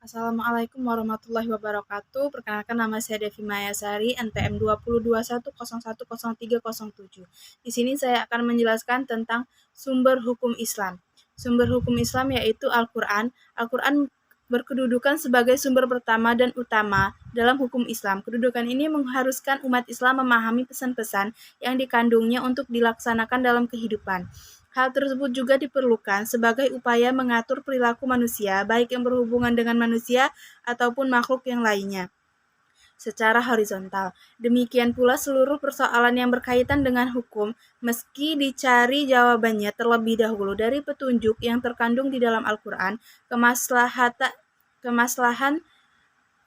Assalamualaikum warahmatullahi wabarakatuh. Perkenalkan nama saya Devi Mayasari, NPM 2021010307. Di sini saya akan menjelaskan tentang sumber hukum Islam. Sumber hukum Islam yaitu Al-Quran. Al-Quran berkedudukan sebagai sumber pertama dan utama dalam hukum Islam. Kedudukan ini mengharuskan umat Islam memahami pesan-pesan yang dikandungnya untuk dilaksanakan dalam kehidupan. Hal tersebut juga diperlukan sebagai upaya mengatur perilaku manusia, baik yang berhubungan dengan manusia ataupun makhluk yang lainnya, secara horizontal. Demikian pula seluruh persoalan yang berkaitan dengan hukum, meski dicari jawabannya terlebih dahulu dari petunjuk yang terkandung di dalam Al-Quran, kemaslahan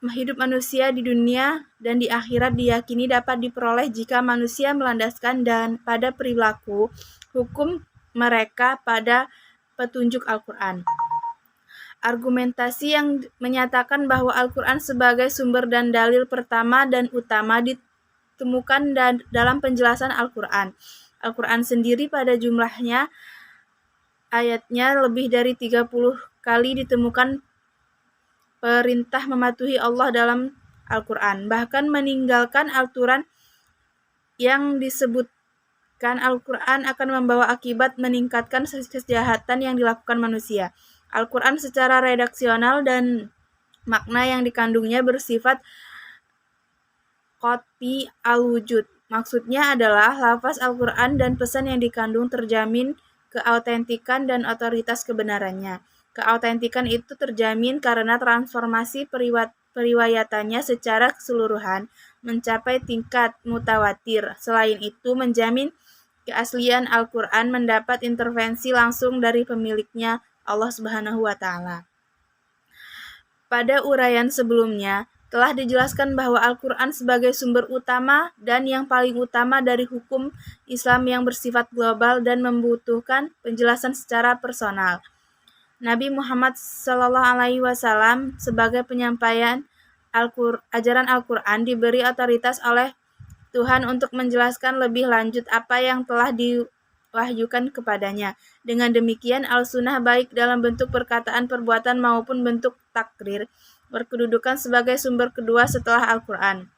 hidup manusia di dunia dan di akhirat diyakini dapat diperoleh jika manusia melandaskan dan pada perilaku hukum mereka pada petunjuk Al-Quran. Argumentasi yang menyatakan bahwa Al-Quran sebagai sumber dan dalil pertama dan utama ditemukan dalam penjelasan Al-Quran. Al-Quran sendiri pada jumlahnya ayatnya lebih dari 30 kali ditemukan perintah mematuhi Allah dalam Al-Quran. Bahkan meninggalkan aturan yang disebutkan Al-Quran akan membawa akibat meningkatkan kejahatan yang dilakukan manusia. Al-Quran secara redaksional dan makna yang dikandungnya bersifat qat'i al-wujud. Maksudnya adalah lafaz Al-Quran dan pesan yang dikandung terjamin keautentikan dan otoritas kebenarannya. Keautentikan itu terjamin karena transformasi periwayatannya secara keseluruhan mencapai tingkat mutawatir. Selain itu, menjamin keaslian Al-Quran mendapat intervensi langsung dari pemiliknya, Allah Subhanahu wa Ta'ala. Pada uraian sebelumnya, telah dijelaskan bahwa Al-Quran sebagai sumber utama dan yang paling utama dari hukum Islam yang bersifat global dan membutuhkan penjelasan secara personal. Nabi Muhammad SAW sebagai penyampaian ajaran Al-Quran diberi otoritas oleh Tuhan untuk menjelaskan lebih lanjut apa yang telah diwahyukan kepadanya. Dengan demikian, Al-Sunnah baik dalam bentuk perkataan, perbuatan maupun bentuk takrir berkedudukan sebagai sumber kedua setelah Al-Quran.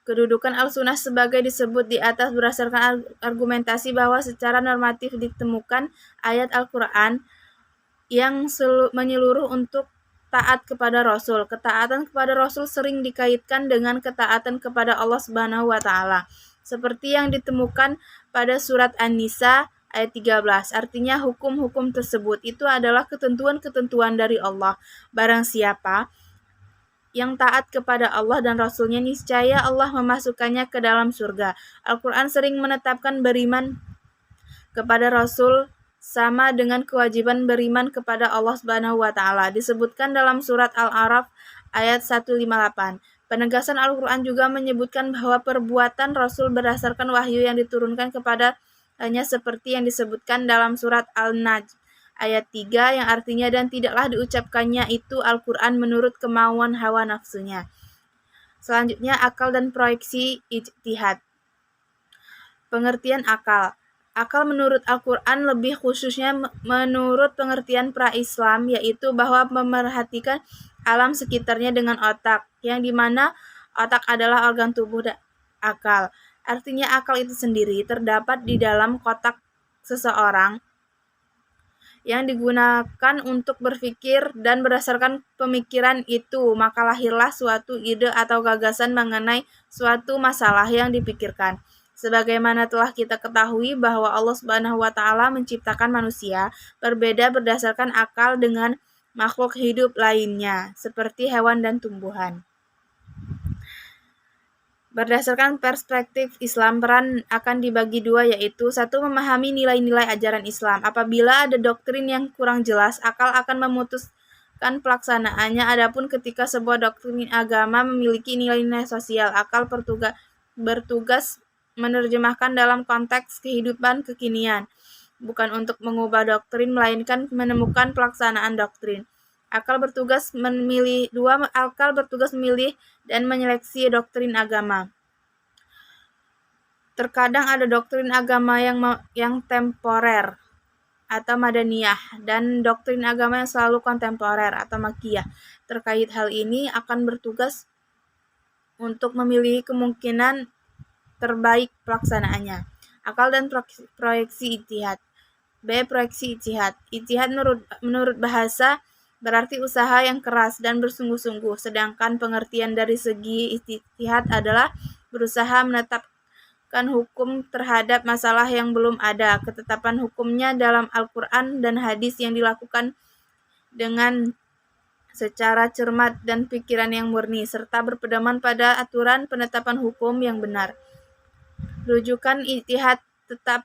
Kedudukan Al-Sunnah sebagai disebut di atas berdasarkan argumentasi bahwa secara normatif ditemukan ayat Al-Quran yang menyeluruh untuk taat kepada Rasul. Ketaatan kepada Rasul sering dikaitkan dengan ketaatan kepada Allah Subhanahu wa Ta'ala, seperti yang ditemukan pada surat An-Nisa ayat 13. Artinya hukum-hukum tersebut itu adalah ketentuan-ketentuan dari Allah. Barang siapa yang taat kepada Allah dan Rasulnya, niscaya Allah memasukkannya ke dalam surga. Al-Quran sering menetapkan beriman kepada Rasul sama dengan kewajiban beriman kepada Allah Subhanahu wa Ta'ala. Disebutkan dalam surat Al-A'raf ayat 158. Penegasan Al-Quran juga menyebutkan bahwa perbuatan Rasul berdasarkan wahyu yang diturunkan kepadanya seperti yang disebutkan dalam surat Al-Najm ayat 3 yang artinya dan tidaklah diucapkannya itu Al-Quran menurut kemauan hawa nafsunya. Selanjutnya akal dan proyeksi ijtihad. Pengertian akal. Akal menurut Al-Quran lebih khususnya menurut pengertian pra-Islam yaitu bahwa memerhatikan alam sekitarnya dengan otak, yang dimana otak adalah organ tubuh akal. Artinya akal itu sendiri terdapat di dalam kotak seseorang yang digunakan untuk berpikir dan berdasarkan pemikiran itu maka lahirlah suatu ide atau gagasan mengenai suatu masalah yang dipikirkan. Sebagaimana telah kita ketahui bahwa Allah Subhanahu wa Ta'ala menciptakan manusia berbeda berdasarkan akal dengan makhluk hidup lainnya seperti hewan dan tumbuhan. Berdasarkan perspektif Islam, peran akan dibagi dua, yaitu satu, memahami nilai-nilai ajaran Islam. Apabila ada doktrin yang kurang jelas, akal akan memutuskan pelaksanaannya. Adapun ketika sebuah doktrin agama memiliki nilai-nilai sosial, akal bertugas menerjemahkan dalam konteks kehidupan kekinian, bukan untuk mengubah doktrin, melainkan menemukan pelaksanaan doktrin. Akal bertugas memilih dan menyeleksi doktrin agama. Terkadang ada doktrin agama yang temporer atau madaniyah dan doktrin agama yang selalu kontemporer atau makiyah. terkait hal ini akan bertugas untuk memilih kemungkinan terbaik pelaksanaannya. Akal dan proyeksi ijtihad. B. Proyeksi ijtihad. Ijtihad menurut bahasa berarti usaha yang keras dan bersungguh-sungguh, sedangkan pengertian dari segi ijtihad adalah berusaha menetapkan hukum terhadap masalah yang belum ada. Ketetapan hukumnya dalam Al-Quran dan hadis yang dilakukan dengan secara cermat dan pikiran yang murni, serta berpedoman pada aturan penetapan hukum yang benar. Rujukan ijtihad tetap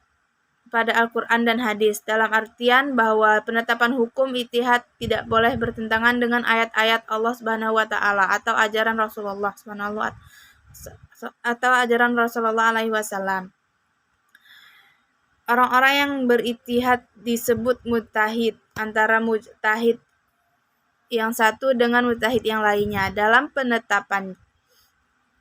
pada Al-Quran dan hadis, dalam artian bahwa penetapan hukum ijtihad tidak boleh bertentangan dengan ayat-ayat Allah Subhanahu wa taala atau ajaran Rasulullah alaihi wasallam. Orang-orang yang berijtihad disebut mujtahid, antara mujtahid yang satu dengan mujtahid yang lainnya dalam penetapan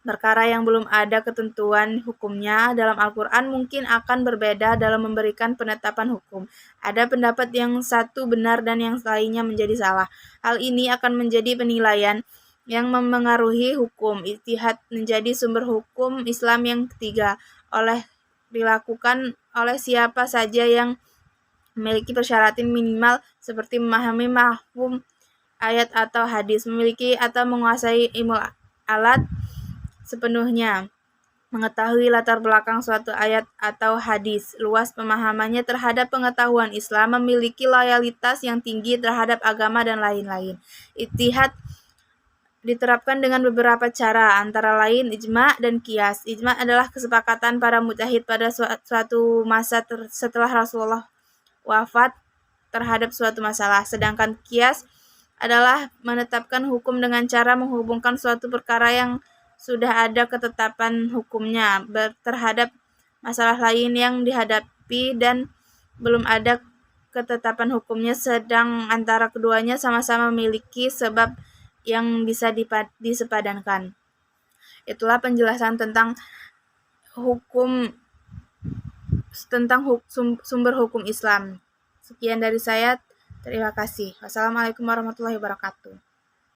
perkara yang belum ada ketentuan hukumnya dalam Al-Quran mungkin akan berbeda dalam memberikan penetapan hukum. Ada pendapat yang satu benar dan yang lainnya menjadi salah. Hal ini akan menjadi penilaian yang memengaruhi hukum. Ijtihad menjadi sumber hukum Islam yang ketiga, dilakukan oleh siapa saja yang memiliki persyaratan minimal seperti memahami mafhum ayat atau hadis, memiliki atau menguasai ilmu alat sepenuhnya, mengetahui latar belakang suatu ayat atau hadis, luas pemahamannya terhadap pengetahuan Islam, memiliki loyalitas yang tinggi terhadap agama, dan lain-lain. Ijtihad diterapkan dengan beberapa cara, antara lain ijma' dan qiyas. Ijma' adalah kesepakatan para mujtahid pada suatu masa setelah Rasulullah wafat terhadap suatu masalah, sedangkan qiyas adalah menetapkan hukum dengan cara menghubungkan suatu perkara yang sudah ada ketetapan hukumnya terhadap masalah lain yang dihadapi dan belum ada ketetapan hukumnya, sedang antara keduanya sama-sama memiliki sebab yang bisa disepadankan. Itulah penjelasan tentang sumber hukum Islam. Sekian dari saya. Terima kasih. Wassalamualaikum warahmatullahi wabarakatuh.